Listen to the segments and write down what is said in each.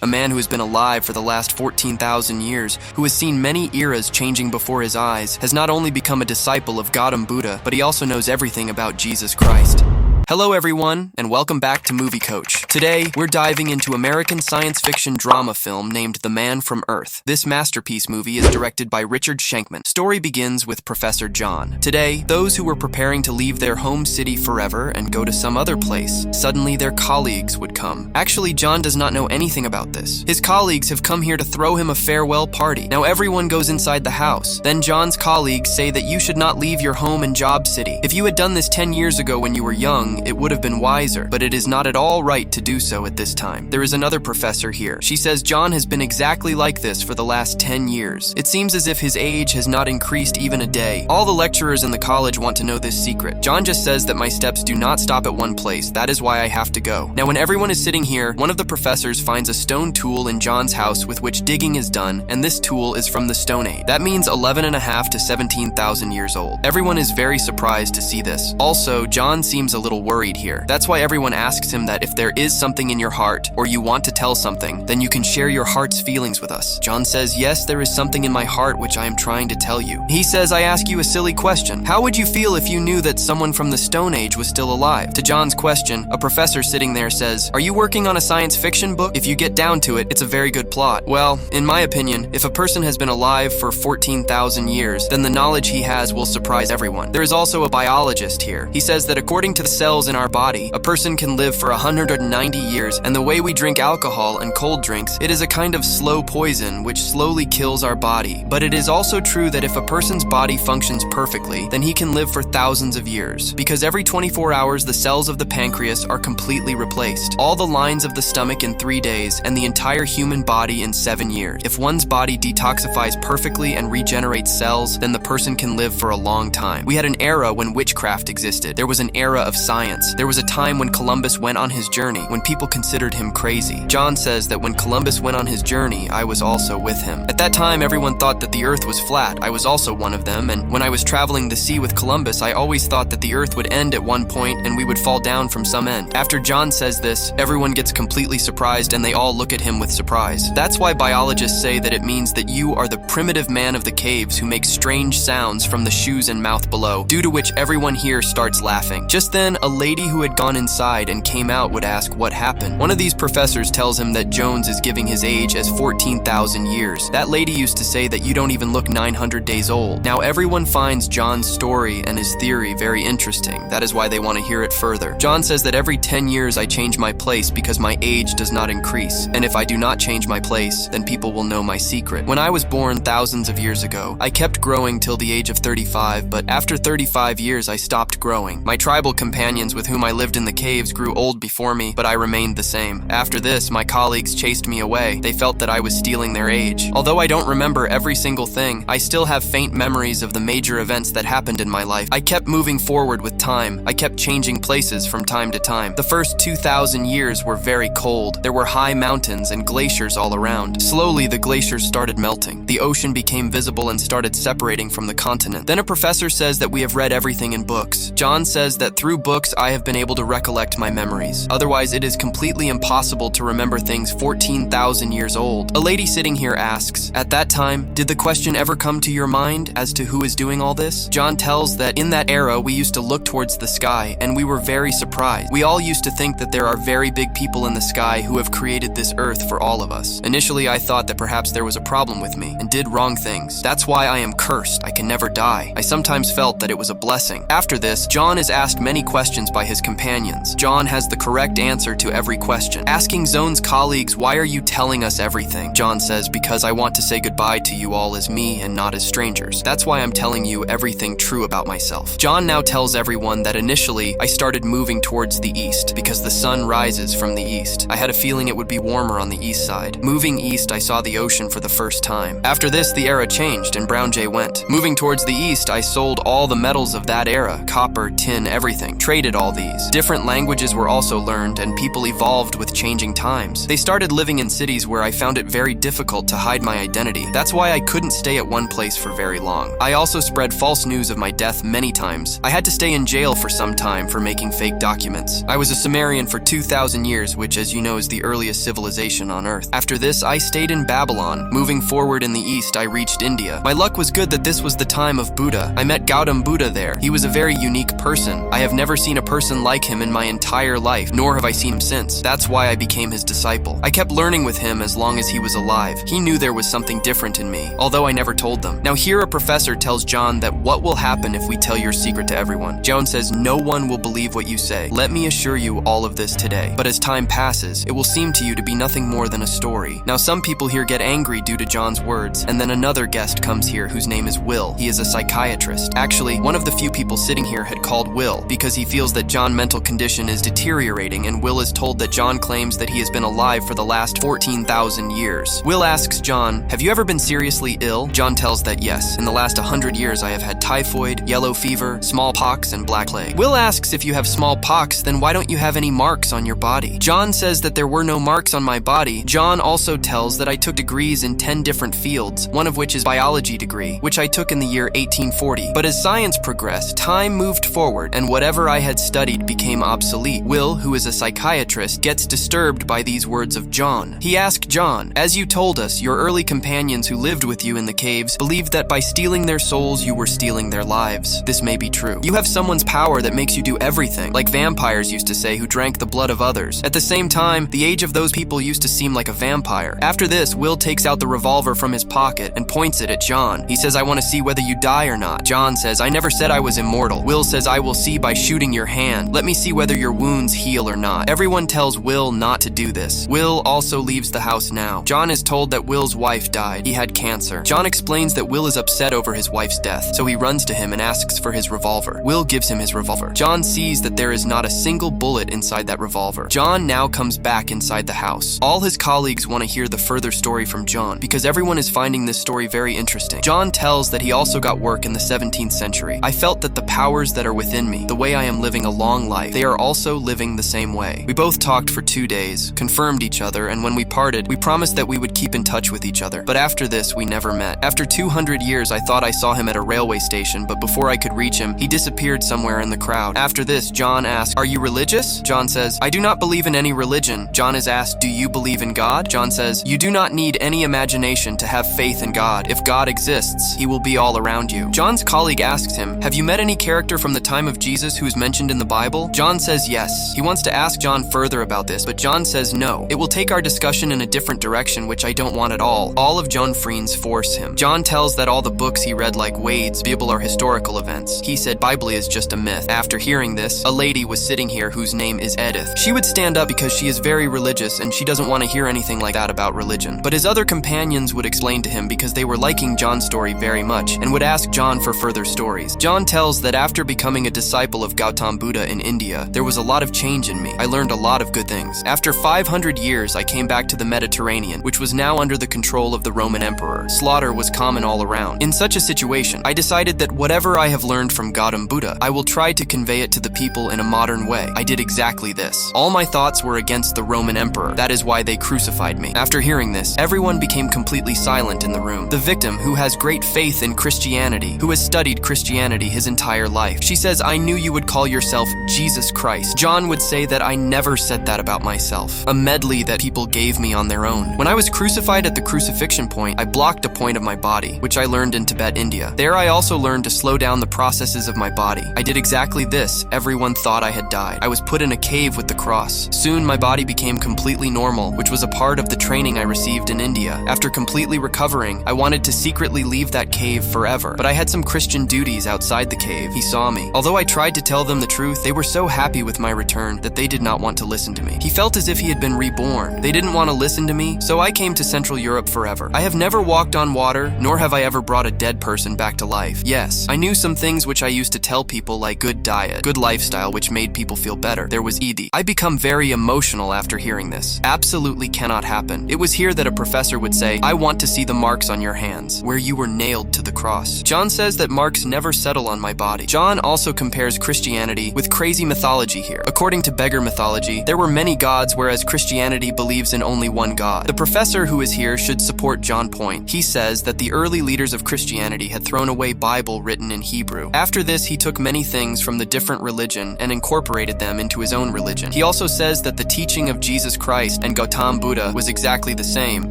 a man who has been alive for the last 14,000 years, who has seen many eras changing before his eyes, has not only become a disciple of Gautam Buddha, but he also knows everything about Jesus Christ. Hello everyone, and welcome back to Movie Coach. Today, we're diving into American science fiction drama film named The Man from Earth. This masterpiece movie is directed by Richard Shankman. Story begins with Professor John. Today, those who were preparing to leave their home city forever and go to some other place, suddenly their colleagues would come. Actually, John does not know anything about this. His colleagues have come here to throw him a farewell party. Now everyone goes inside the house. Then John's colleagues say that you should not leave your home and job city. If you had done this 10 years ago when you were young, it would have been wiser, but it is not at all right to do so at this time. There is another professor here. She says John has been exactly like this for the last 10 years. It seems as if his age has not increased even a day. All the lecturers in the college want to know this secret. John just says that my steps do not stop at one place. That is why I have to go. Now when everyone is sitting here, one of the professors finds a stone tool in John's house with which digging is done, and this tool is from the Stone Age. That means 11.5 to 17,000 years old. Everyone is very surprised to see this. Also, John seems a little worried here. That's why everyone asks him that if there is something in your heart, or you want to tell something, then you can share your heart's feelings with us. John says, yes, there is something in my heart which I am trying to tell you. He says, I ask you a silly question. How would you feel if you knew that someone from the Stone Age was still alive? To John's question, a professor sitting there says, are you working on a science fiction book? If you get down to it, it's a very good plot. Well, in my opinion, if a person has been alive for 14,000 years, then the knowledge he has will surprise everyone. There is also a biologist here. He says that according to the cells in our body, a person can live for 190 years, and the way we drink alcohol and cold drinks, it is a kind of slow poison which slowly kills our body. But it is also true that if a person's body functions perfectly, then he can live for thousands of years. Because every 24 hours, the cells of the pancreas are completely replaced. All the lines of the stomach in 3 days, and the entire human body in 7 years. If one's body detoxifies perfectly and regenerates cells, then the person can live for a long time. We had an era when witchcraft existed. There was an era of science. There was a time when Columbus went on his journey, when people considered him crazy. John says that when Columbus went on his journey, I was also with him. At that time, everyone thought that the earth was flat. I was also one of them, and when I was traveling the sea with Columbus, I always thought that the earth would end at one point and we would fall down from some end. After John says this, everyone gets completely surprised and they all look at him with surprise. That's why biologists say that it means that you are the primitive man of the caves who makes strange sounds from the shoes and mouth below, due to which everyone here starts laughing. Just then, a lady who had gone inside and came out would ask what happened. One of these professors tells him that Jones is giving his age as 14,000 years. That lady used to say that you don't even look 900 days old. Now everyone finds John's story and his theory very interesting. That is why they want to hear it further. John says that every 10 years I change my place because my age does not increase. And if I do not change my place, then people will know my secret. When I was born thousands of years ago, I kept growing till the age of 35, but after 35 years I stopped growing. My tribal companions with whom I lived in the caves grew old before me, but I remained the same. After this, my colleagues chased me away. They felt that I was stealing their age. Although I don't remember every single thing, I still have faint memories of the major events that happened in my life. I kept moving forward with time. I kept changing places from time to time. The first 2,000 years were very cold. There were high mountains and glaciers all around. Slowly, the glaciers started melting. The ocean became visible and started separating from the continent. Then a professor says that we have read everything in books. John says that through books, I have been able to recollect my memories. Otherwise, it is completely impossible to remember things 14,000 years old. A lady sitting here asks, at that time, did the question ever come to your mind as to who is doing all this? John tells that in that era, we used to look towards the sky, and we were very surprised. We all used to think that there are very big people in the sky who have created this earth for all of us. Initially, I thought that perhaps there was a problem with me, and did wrong things. That's why I am cursed. I can never die. I sometimes felt that it was a blessing. After this, John is asked many questions by his companions. John has the correct answer to every question. Asking Zone's colleagues, why are you telling us everything? John says, because I want to say goodbye to you all as me and not as strangers. That's why I'm telling you everything true about myself. John now tells everyone that initially, I started moving towards the east because the sun rises from the east. I had a feeling it would be warmer on the east side. Moving east, I saw the ocean for the first time. After this, the era changed and Brown Jay went. Moving towards the east, I sold all the metals of that era, copper, tin, everything. Traded all these. Different languages were also learned and and people evolved with changing times. They started living in cities where I found it very difficult to hide my identity. That's why I couldn't stay at one place for very long. I also spread false news of my death many times. I had to stay in jail for some time for making fake documents. I was a Sumerian for 2,000 years, which, as you know, is the earliest civilization on Earth. After this, I stayed in Babylon. Moving forward in the east, I reached India. My luck was good that this was the time of Buddha. I met Gautam Buddha there. He was a very unique person. I have never seen a person like him in my entire life, nor have I seen him since. That's why I became his disciple. I kept learning with him as long as he was alive. He knew there was something different in me, although I never told them. Now here a professor tells John that what will happen if we tell your secret to everyone. John says, no one will believe what you say. Let me assure you all of this today. But as time passes, it will seem to you to be nothing more than a story. Now some people here get angry due to John's words, and then another guest comes here whose name is Will. He is a psychiatrist. Actually, one of the few people sitting here had called Will because he feels that John's mental condition is deteriorating, and Will is told that John claims that he has been alive for the last 14,000 years. Will asks John, have you ever been seriously ill? John tells that yes. In the last 100 years I have had typhoid, yellow fever, smallpox, and black plague. Will asks if you have smallpox, then why don't you have any marks on your body? John says that there were no marks on my body. John also tells that I took degrees in 10 different fields, one of which is biology degree, which I took in the year 1840. But as science progressed, time moved forward, and whatever I had studied became obsolete. Will, who is a psychiatrist, gets disturbed by these words of John. He asked John, as you told us, your early companions who lived with you in the caves believed that by stealing their souls you were stealing their lives. This may be true. You have someone's power that makes you do everything, like vampires used to say who drank the blood of others. At the same time, the age of those people used to seem like a vampire. After this, Will takes out the revolver from his pocket and points it at John. He says, I want to see whether you die or not. John says, I never said I was immortal. Will says, I will see by shooting your hand. Let me see whether your wounds heal or not. Everyone tells Will not to do this. Will also leaves the house now. John is told that Will's wife died. He had cancer. John explains that Will is upset over his wife's death, so he runs to him and asks for his revolver. Will gives him his revolver. John sees that there is not a single bullet inside that revolver. John now comes back inside the house. All his colleagues want to hear the further story from John because everyone is finding this story very interesting. John tells that he also got work in the 17th century. I felt that the powers that are within me, the way I am living a long life, they are also living the same way. We both talked for 2 days, confirmed each other, and when we parted, we promised that we would keep in touch with each other. But after this, we never met. After 200 years, I thought I saw him at a railway station, but before I could reach him, he disappeared somewhere in the crowd. After this, John asks, are you religious? John says, I do not believe in any religion. John is asked, do you believe in God? John says, you do not need any imagination to have faith in God. If God exists, he will be all around you. John's colleague asks him, have you met any character from the time of Jesus who is mentioned in the Bible? John says yes. He wants to ask John further about this, but John says no. It will take our discussion in a different direction, which I don't want at all. All of John Freen's force him. John tells that all the books he read like Wade's Bible are historical events. He said Bible is just a myth. After hearing this, a lady was sitting here whose name is Edith. She would stand up because she is very religious and she doesn't want to hear anything like that about religion. But his other companions would explain to him because they were liking John's story very much and would ask John for further stories. John tells that after becoming a disciple of Gautam Buddha in India, there was a lot of change in me. I learned a lot of good things. After 500 years, I came back to the Mediterranean, which was now under the control of the Roman emperor. Slaughter was common all around. In such a situation, I decided that whatever I have learned from Gautam Buddha, I will try to convey it to the people in a modern way. I did exactly this. All my thoughts were against the Roman emperor. That is why they crucified me. After hearing this, everyone became completely silent in the room. The victim, who has great faith in Christianity, who has studied Christianity his entire life, she says, I knew you would call yourself Jesus Christ. John would say that I never said that about myself. A medley that people gave me on their own. When I was crucified at the crucifixion point, I blocked a point of my body, which I learned in Tibet, India. There I also learned to slow down the processes of my body. I did exactly this. Everyone thought I had died. I was put in a cave with the cross. Soon my body became completely normal, which was a part of the training I received in India. After completely recovering, I wanted to secretly leave that cave forever, but I had some Christian duties outside the cave. He saw me. Although I tried to tell them the truth, they were so happy with my return that they did not want to listen to me. He felt as if he had been reborn. They didn't want to listen to me, so I came to Central Europe forever. I have never walked on water, nor have I ever brought a dead person back to life. Yes, I knew some things which I used to tell people, like good diet, good lifestyle, which made people feel better. There was Edie. I become very emotional after hearing this. Absolutely cannot happen. It was here that a professor would say, I want to see the marks on your hands, where you were nailed to the cross. John says that marks never settle on my body. John also compares Christianity with crazy mythology here. According to beggar mythology, mythology, there were many gods, whereas Christianity believes in only one God. The professor who is here should support John's point. He says that the early leaders of Christianity had thrown away Bible written in Hebrew. After this, he took many things from the different religion and incorporated them into his own religion. He also says that the teaching of Jesus Christ and Gautama Buddha was exactly the same.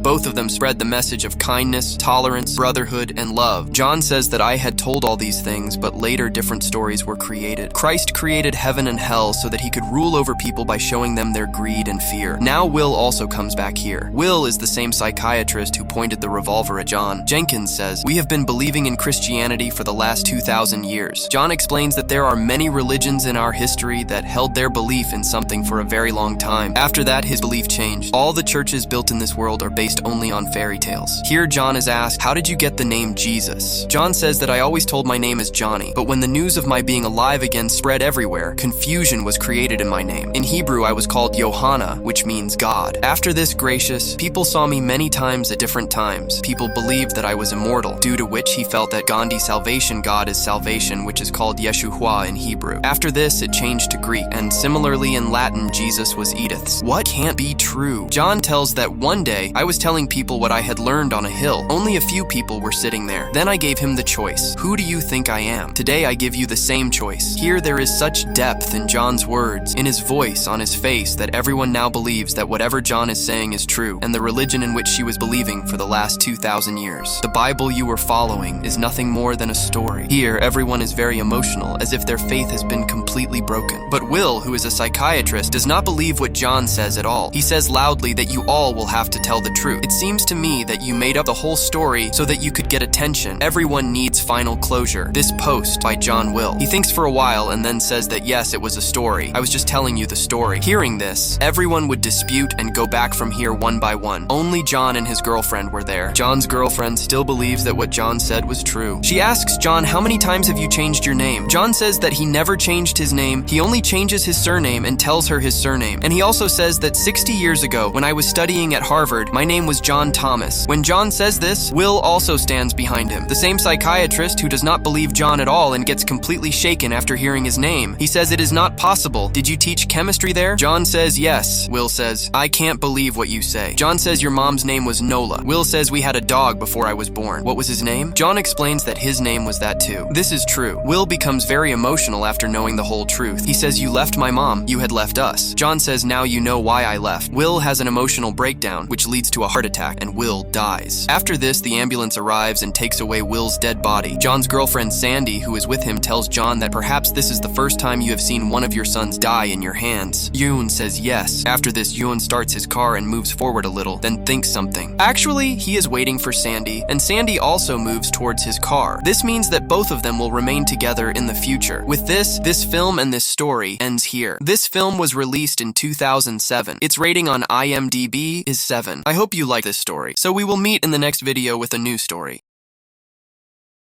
Both of them spread the message of kindness, tolerance, brotherhood, and love. John says that I had told all these things, but later different stories were created. Christ created heaven and hell so that he could rule over people by showing them their greed and fear. Now Will also comes back here. Will is the same psychiatrist who pointed the revolver at John. Jenkins says, we have been believing in Christianity for the last 2,000 years. John explains that there are many religions in our history that held their belief in something for a very long time. After that, his belief changed. All the churches built in this world are based only on fairy tales. Here John is asked, how did you get the name Jesus? John says that I always told my name as Johnny, but when the news of my being alive again spread everywhere, confusion was created in my name. In Hebrew, I was called Johanna, which means God. After this, gracious, people saw me many times at different times. People believed that I was immortal, due to which he felt that Gandhi's salvation God is salvation, which is called Yeshua in Hebrew. After this, it changed to Greek, and similarly in Latin, Jesus was Edith's. What can't be true? John tells that one day, I was telling people what I had learned on a hill. Only a few people were sitting there. Then I gave him the choice. Who do you think I am? Today I give you the same choice. Here there is such depth in John's words, in his voice, on his face, that everyone now believes that whatever John is saying is true, and the religion in which she was believing for the last 2,000 years. The Bible you were following is nothing more than a story. Here, everyone is very emotional, as if their faith has been completely broken. But Will, who is a psychiatrist, does not believe what John says at all. He says loudly that you all will have to tell the truth. It seems to me that you made up the whole story so that you could get attention. Everyone needs final closure. This post by John Will. He thinks for a while and then says that yes, it was a story. I was just telling you the story. Hearing this, everyone would dispute and go back from here one by one. Only John and his girlfriend were there. John's girlfriend still believes that what John said was true. She asks John, how many times have you changed your name? John says that he never changed his name. He only changes his surname and tells her his surname. And he also says that 60 years ago, when I was studying at Harvard, my name was John Thomas. When John says this, Will also stands behind him. The same psychiatrist who does not believe John at all and gets completely shaken after hearing his name. He says it is not possible. Did you teach chemistry there? John says yes. Will says, I can't believe what you say. John says your mom's name was Nola. Will says we had a dog before I was born. What was his name? John explains that his name was that too. This is true. Will becomes very emotional after knowing the whole truth. He says you left my mom. You had left us. John says now you know why I left. Will has an emotional breakdown, which leads to a heart attack, and Will dies. After this, the ambulance arrives and takes away Will's dead body. John's girlfriend Sandy, who is with him, tells John that perhaps this is the first time you have seen one of your sons die in your hands. Yoon says yes. After this, Yoon starts his car and moves forward a little, then thinks something. Actually, he is waiting for Sandy, and Sandy also moves towards his car. This means that both of them will remain together in the future. With this film and this story ends here. This film was released in 2007. Its rating on IMDb is 7. I hope you like this story. So we will meet in the next video with a new story.